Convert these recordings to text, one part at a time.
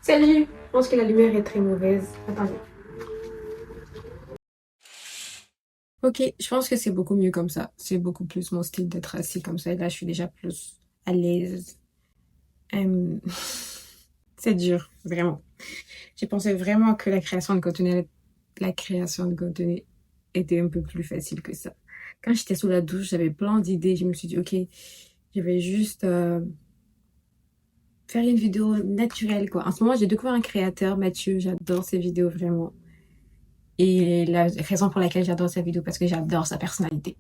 Salut, je pense que la lumière est très mauvaise. Attendez. Ok, je pense que c'est beaucoup mieux comme ça. C'est beaucoup plus mon style d'être assis comme ça. Et là, je suis déjà plus à l'aise. Euh, C'est dur, vraiment. J'ai pensé vraiment que la création de contenu était un peu plus facile que ça. Quand j'étais sous la douche, j'avais plein d'idées. Je me suis dit, ok, je vais juste faire une vidéo naturelle, quoi. En ce moment, j'ai découvert un créateur, Mathieu. J'adore ses vidéos, vraiment. Et la raison pour laquelle j'adore sa vidéo, parce que j'adore sa personnalité.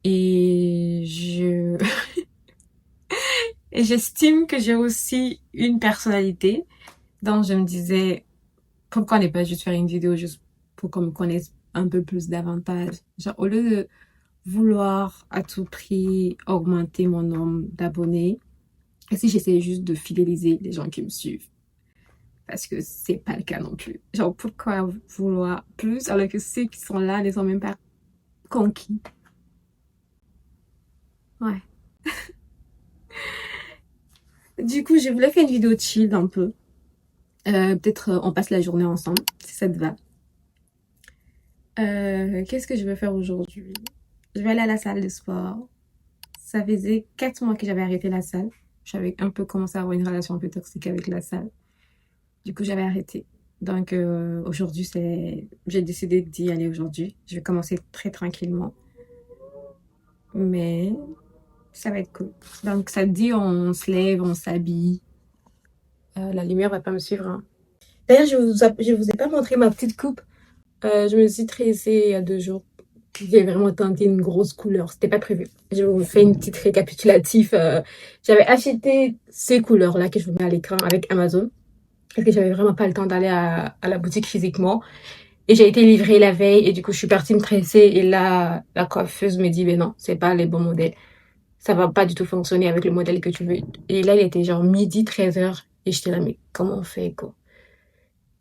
Et et j'estime que j'ai aussi une personnalité. Donc, je me disais, pourquoi ne pas juste faire une vidéo juste pour qu'on me connaisse un peu plus davantage? Genre, au lieu de vouloir à tout prix augmenter mon nombre d'abonnés, et si j'essaie juste de fidéliser les gens qui me suivent? Parce que c'est pas le cas non plus. Genre, pourquoi vouloir plus alors que ceux qui sont là ne sont même pas conquis? Ouais. Du coup, je voulais faire une vidéo chill un peu. Peut-être on passe la journée ensemble, si ça te va. Qu'est-ce que je vais faire aujourd'hui? Je vais aller à la salle de sport. Ça faisait 4 mois que j'avais arrêté la salle. J'avais un peu commencé à avoir une relation un peu toxique avec la salle. Du coup, j'avais arrêté. Donc aujourd'hui, j'ai décidé d'y aller aujourd'hui. Je vais commencer très tranquillement. Mais ça va être cool. Donc ça te dit, on se lève, on s'habille. La lumière va pas me suivre, hein. D'ailleurs, je vous ai pas montré ma petite coupe. Je me suis tressée il y a 2 jours. J'ai vraiment tenté une grosse couleur. C'était pas prévu. Je vous fais une petite récapitulative. J'avais acheté ces couleurs-là que je vous mets à l'écran avec Amazon. Parce que j'avais vraiment pas le temps d'aller à la boutique physiquement. Et j'ai été livrée la veille. Et du coup, je suis partie me tresser. Et là, la coiffeuse me dit, mais non, c'est pas les bons modèles. Ça va pas du tout fonctionner avec le modèle que tu veux. Et là, il était genre midi, 13h. Et j'étais là, mais comment on fait, quoi?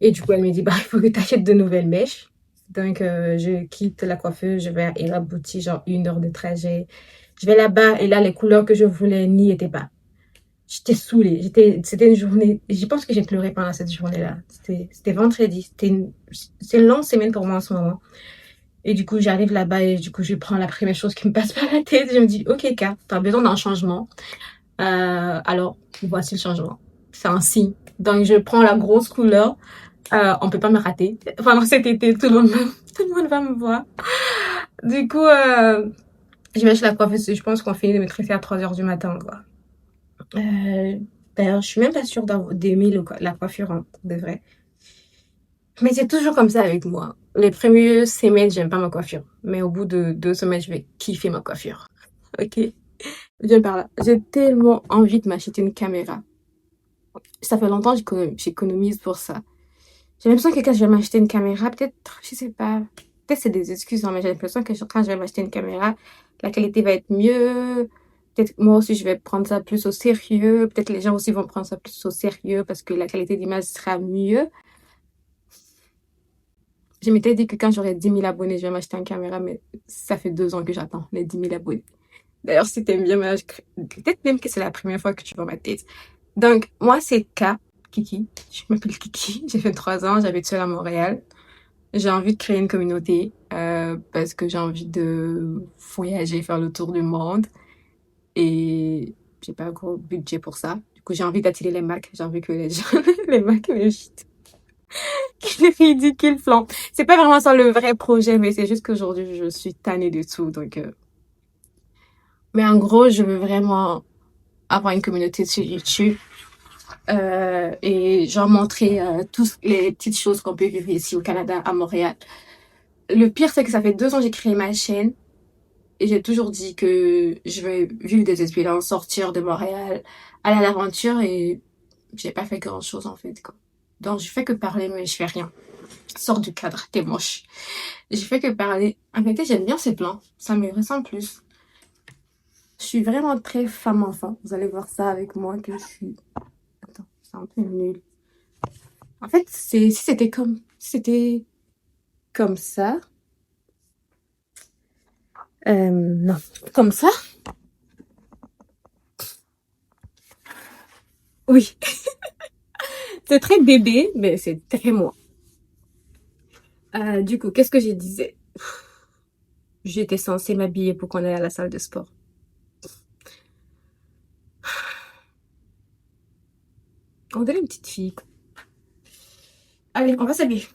Et du coup, elle me dit, bah, il faut que tu achètes de nouvelles mèches. Donc, je quitte la coiffeuse, je vais à Irabouti, genre 1 heure de trajet. Je vais là-bas et là, les couleurs que je voulais n'y étaient pas. J'étais saoulée. C'était une journée. Je pense que j'ai pleuré pendant cette journée-là. C'était vendredi. C'est une longue semaine pour moi en ce moment. Et du coup, j'arrive là-bas et du coup, je prends la première chose qui me passe par la tête. Je me dis, OK, K, t'as besoin d'un changement. Alors, voici le changement. C'est un signe. Donc, je prends la grosse couleur. On peut pas me rater. Pendant cet été, tout le monde va me voir. Du coup, je vais chez la coiffeuse. Je pense qu'on finit de me tresser à 3h du matin, quoi. D'ailleurs, je suis même pas sûre d'aimer la coiffure, hein, pour de vrai. Mais c'est toujours comme ça avec moi. Les premières semaines, j'aime pas ma coiffure. Mais au bout de 2 semaines, je vais kiffer ma coiffure. Ok? Viens par là. J'ai tellement envie de m'acheter une caméra. Ça fait longtemps que j'économise pour ça. J'ai l'impression que quand je vais m'acheter une caméra, peut-être, je sais pas, peut-être c'est des excuses, hein, mais j'ai l'impression que quand je vais m'acheter une caméra, la qualité va être mieux. Peut-être moi aussi, je vais prendre ça plus au sérieux. Peut-être les gens aussi vont prendre ça plus au sérieux parce que la qualité d'image sera mieux. Je m'étais dit que quand j'aurai 10 000 abonnés, je vais m'acheter une caméra, mais ça fait 2 ans que j'attends les 10 000 abonnés. D'ailleurs, si t'aimes bien, peut-être même que c'est la première fois que tu vois ma tête. Donc, moi, c'est K, Kiki. Je m'appelle Kiki. J'ai fait 3 ans, j'habite seule à Montréal. J'ai envie de créer une communauté parce que j'ai envie de voyager, faire le tour du monde et j'ai pas un gros budget pour ça. Du coup, j'ai envie d'attirer les marques. J'ai envie que les gens, les marques m'invitent. Quel ridicule plan. C'est pas vraiment ça le vrai projet, mais c'est juste qu'aujourd'hui, je suis tannée de tout. Donc, mais en gros, je veux vraiment avoir une communauté sur YouTube et genre montrer toutes les petites choses qu'on peut vivre ici au Canada, à Montréal. Le pire, c'est que ça fait 2 ans que j'ai créé ma chaîne et j'ai toujours dit que je vais vivre des expériences, sortir de Montréal, aller à l'aventure et j'ai pas fait grand chose en fait, quoi. Donc je fais que parler mais je fais rien. Sors du cadre, t'es moche. Je fais que parler. En fait, j'aime bien ces plans. Ça me ressemble plus. Je suis vraiment très femme-enfant. Vous allez voir ça avec moi que je suis... Attends, c'est un peu nul. En fait, si c'était comme ça. Non, comme ça. Oui. C'est très bébé, mais c'est très moi. Du coup, qu'est-ce que je disais? J'étais censée m'habiller pour qu'on aille à la salle de sport. On dirait une petite fille. Allez, on va s'habiller.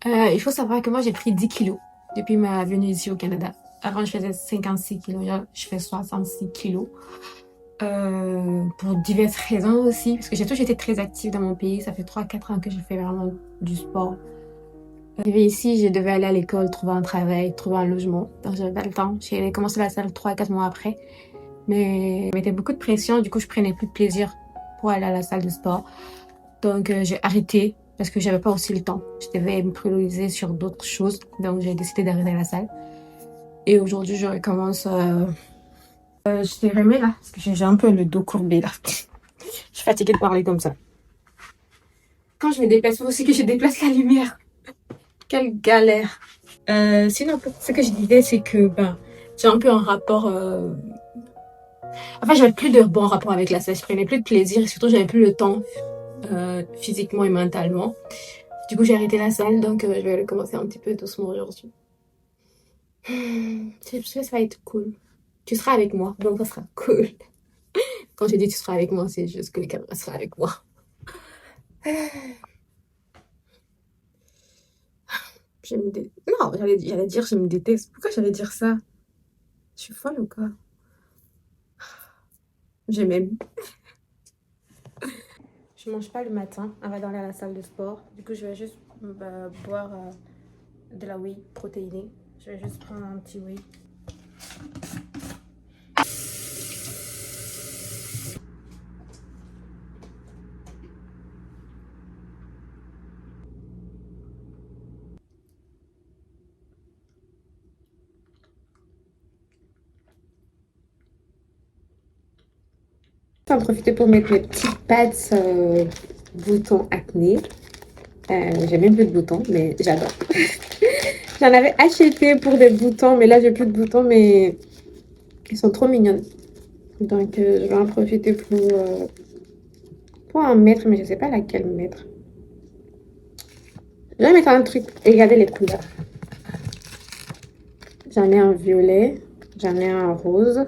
Il faut savoir que moi, j'ai pris 10 kilos depuis ma venue ici au Canada. Avant, je faisais 56 kilos. Là, je fais 66 kilos. Pour diverses raisons aussi. Parce que j'ai toujours été très active dans mon pays. Ça fait 3 4 ans que je fais vraiment du sport. Arrivée ici, je devais aller à l'école, trouver un travail, trouver un logement. Donc, j'avais pas le temps. J'ai commencé la salle 3 4 mois après. Mais ça mettait beaucoup de pression. Du coup, je prenais plus de plaisir pour aller à la salle de sport. Donc, j'ai arrêté parce que j'avais pas aussi le temps. Je devais me prioriser sur d'autres choses. Donc, j'ai décidé d'arrêter la salle. Et aujourd'hui, je recommence. Je t'ai remis là parce que j'ai un peu le dos courbé là. Je suis fatiguée de parler comme ça. Quand je me déplace, faut aussi que je déplace la lumière. Quelle galère. Sinon, ce que je disais, c'est que ben, j'ai un peu un rapport. Enfin, j'avais plus de bon rapport avec la salle. Je prenais plus de plaisir et surtout, j'avais plus le temps physiquement et mentalement. Du coup, j'ai arrêté la salle, donc je vais recommencer un petit peu doucement aujourd'hui. Je sais que ça va être cool. Tu seras avec moi, donc ça sera cool. Quand je dis tu seras avec moi, c'est juste que le caméra sera avec moi. Non, j'allais dire je me déteste. Pourquoi j'allais dire ça? Je suis folle ou quoi? Je m'aime. Je mange pas le matin avant d'aller à la salle de sport. Du coup, je vais juste boire de la whey protéinée. Je vais juste prendre un petit whey. Je vais en profiter pour mettre mes petites pattes boutons acné. J'ai même plus de boutons, mais j'adore. J'en avais acheté pour des boutons, mais là j'ai plus de boutons, mais ils sont trop mignonnes. Donc je vais en profiter pour en mettre, mais je sais pas laquelle mettre. Je vais mettre un truc et regarder les couleurs. J'en ai un violet, j'en ai un rose,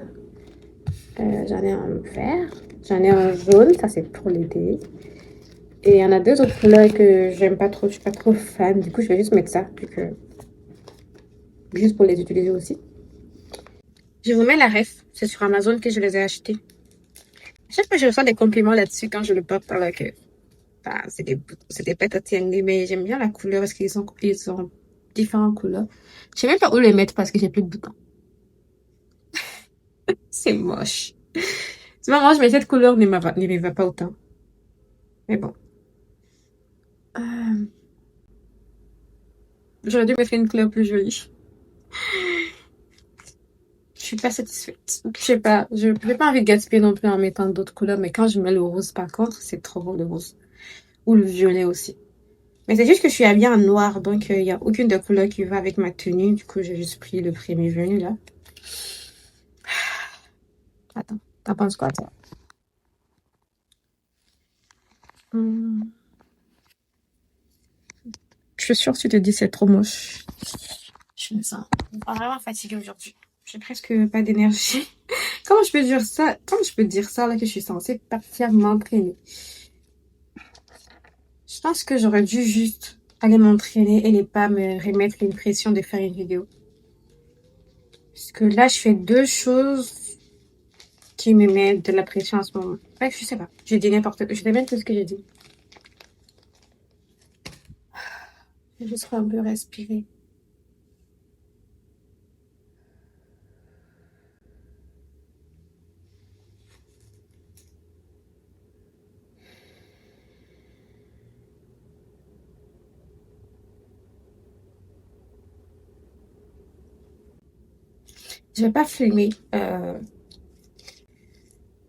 j'en ai un vert, j'en ai un jaune, ça c'est pour l'été. Et il y en a deux autres couleurs que j'aime pas trop, je suis pas trop fan. Du coup, je vais juste mettre ça, juste pour les utiliser aussi. Je vous mets la ref, c'est sur Amazon que je les ai achetés. Chaque fois, je reçois des compliments là-dessus quand je le porte, alors que bah, c'est des pâtes à tienner, mais j'aime bien la couleur parce ils ont différentes couleurs. Je sais même pas où les mettre parce que j'ai plus de boutons. C'est moche. C'est pas moche, mais cette couleur ne me va pas autant. Mais bon. Euh, J'aurais dû mettre une couleur plus jolie. Je suis pas satisfaite. Je sais pas, je n'ai pas envie de gaspiller non plus en mettant d'autres couleurs, mais quand je mets le rose par contre, c'est trop beau le rose. Ou le violet aussi. Mais c'est juste que je suis habillée en noir, donc il n'y a aucune des couleurs qui va avec ma tenue. Du coup, j'ai juste pris le premier venu là. Attends, t'en penses quoi toi? Hmm. Je suis sûre que tu te dis c'est trop moche. Je me sens vraiment fatiguée aujourd'hui. J'ai presque pas d'énergie. Comment je peux dire ça? Comment je peux dire ça là que je suis censée partir m'entraîner? Je pense que j'aurais dû juste aller m'entraîner et ne pas me remettre une pression de faire une vidéo. Parce que là, je fais deux choses qui me mettent de la pression en ce moment. Bref, je sais pas. J'ai dit n'importe quoi. Je sais même plus ce que j'ai dit. Je vais juste un peu respirer. Je vais pas filmer.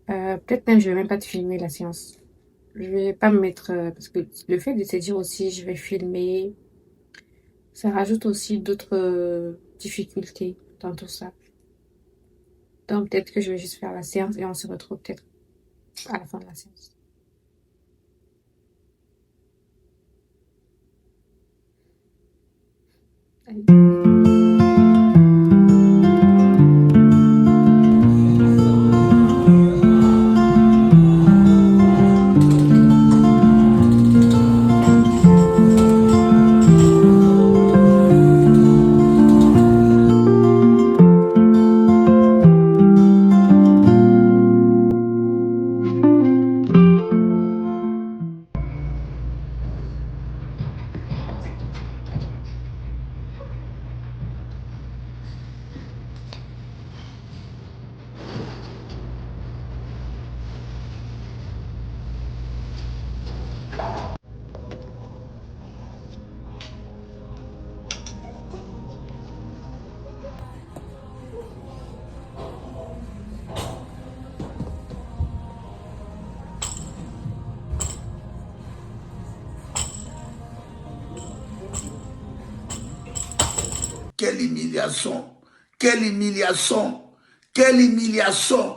Peut-être même, je vais même pas te filmer la séance. Je vais pas me mettre... parce que le fait de se dire aussi, je vais filmer, ça rajoute aussi d'autres difficultés dans tout ça. Donc peut-être que je vais juste faire la séance et on se retrouve peut-être à la fin de la séance. Allez. Quelle humiliation! Quelle humiliation! Quelle humiliation!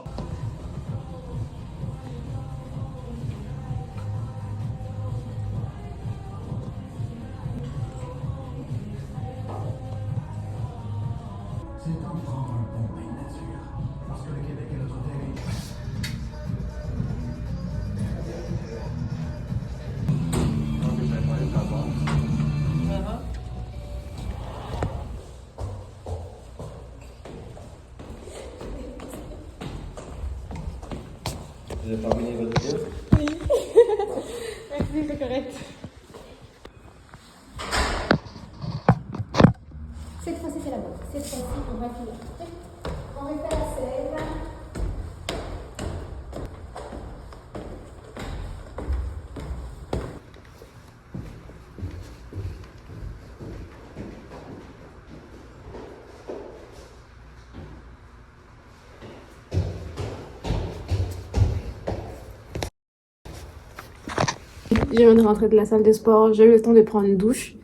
C'est encore un bon bain de nature. Parce que le Québec est notre territoire. Vous avez terminé votre vidéo? Merci, c'est correct. Cette fois-ci, c'est la bonne. Cette fois-ci, on va finir. On va faire la scène. Je viens de rentrer de la salle de sport, j'ai eu le temps de prendre une douche.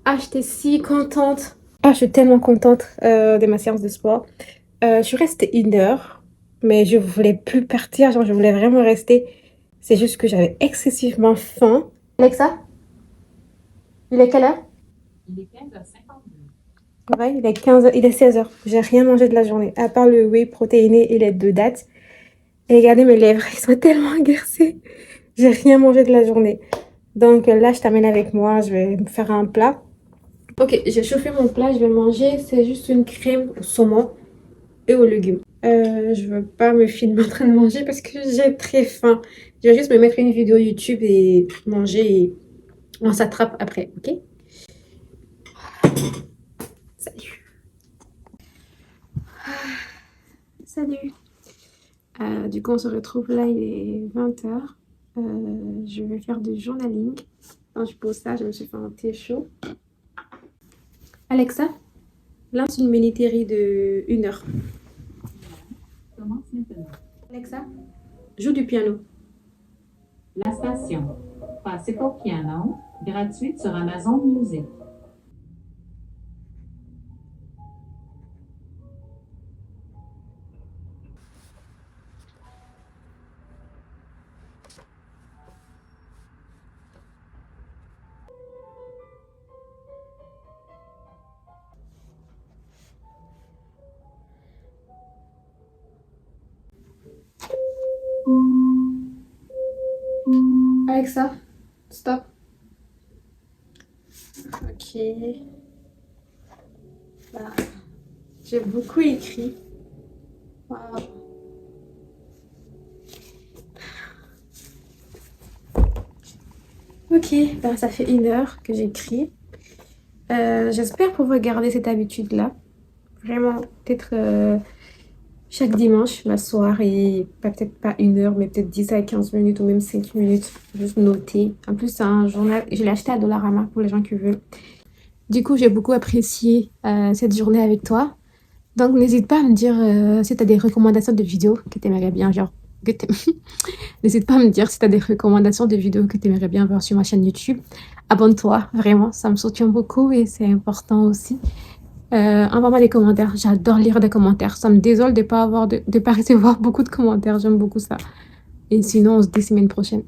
Ah, j'étais si contente. Ah, je suis tellement contente de ma séance de sport. Je suis restée 1 heure, mais je voulais plus partir, genre je voulais vraiment rester. C'est juste que j'avais excessivement faim. Alexa, il est quelle heure? Il est 15h52. Ouais, il est 15 il est 16 h. J'ai rien mangé de la journée, à part le whey protéiné et les 2 dattes. Et regardez mes lèvres, ils sont tellement engraissées. J'ai rien mangé de la journée. Donc là, je t'amène avec moi, je vais me faire un plat. Ok, j'ai chauffé mon plat, je vais manger. C'est juste une crème au saumon et aux légumes. Je veux pas me filmer en train de manger parce que j'ai très faim. Je vais juste me mettre une vidéo YouTube et manger et on s'attrape après, ok? Salut. Salut. Du coup, on se retrouve là, il est 20 h. Je vais faire du journaling. Quand je pose ça, je me suis fait un thé chaud. Alexa, lance une mini-série de 1 heure. Commence maintenant. Alexa, joue du piano. La station. Passez au piano, gratuite sur Amazon Music. Alexa, stop. Ok. Bah, j'ai beaucoup écrit. Wow. Ok, bah, ça fait 1 heure que j'écris. J'espère pouvoir garder cette habitude-là. Vraiment, peut-être chaque dimanche, m'asseoir et peut-être pas 1 heure, mais peut-être 10 à 15 minutes ou même 5 minutes. Juste noter. En plus, c'est un journal. Je l'ai acheté à Dollarama pour les gens qui veulent. Du coup, j'ai beaucoup apprécié cette journée avec toi. Donc, n'hésite pas à me dire si tu as des recommandations de vidéos que tu aimerais bien genre que t'aimes. N'hésite pas à me dire si tu as des recommandations de vidéos que tu aimerais bien voir sur ma chaîne YouTube. Abonne-toi, vraiment, ça me soutient beaucoup et c'est important aussi. Envoie-moi des commentaires, j'adore lire des commentaires. Ça me désole de pas recevoir beaucoup de commentaires, j'aime beaucoup ça. Et sinon, on se dit semaine prochaine.